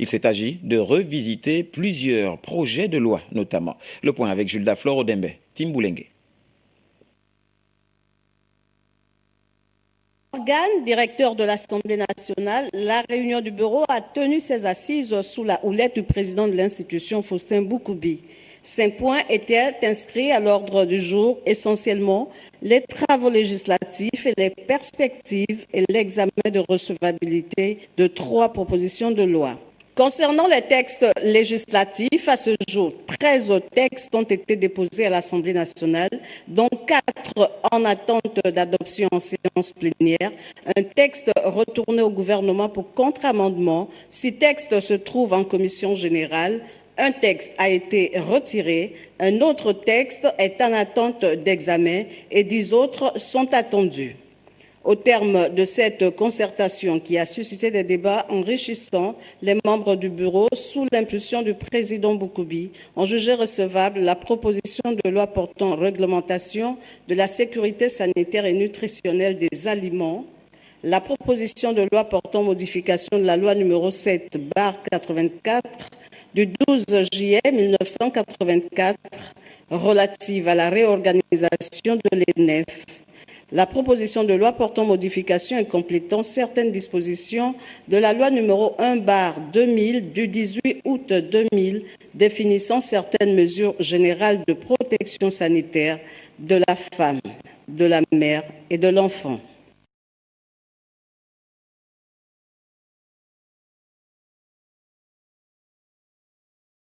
Il s'est agi de revisiter plusieurs projets de loi, notamment. Le point avec Jules Daflor Odembe, Tim Boulenge. Organe directeur de l'Assemblée nationale, la réunion du bureau a tenu ses assises sous la houlette du président de l'institution, Faustin Boukoubi. 5 points étaient inscrits à l'ordre du jour, essentiellement les travaux législatifs et les perspectives et l'examen de recevabilité de 3 propositions de loi. Concernant les textes législatifs, à ce jour, 13 textes ont été déposés à l'Assemblée nationale, dont 4 en attente d'adoption en séance plénière, un texte retourné au gouvernement pour contre-amendement, 6 textes se trouvent en commission générale, un texte a été retiré, un autre texte est en attente d'examen et 10 autres sont attendus. Au terme de cette concertation qui a suscité des débats enrichissants, les membres du bureau, sous l'impulsion du président Boukoubi, ont jugé recevable la proposition de loi portant réglementation de la sécurité sanitaire et nutritionnelle des aliments, la proposition de loi portant modification de la loi numéro 7/84 du 12 juillet 1984 relative à la réorganisation de l'ENEF, la proposition de loi portant modification et complétant certaines dispositions de la loi numéro 1/2000 du 18 août 2000 définissant certaines mesures générales de protection sanitaire de la femme, de la mère et de l'enfant.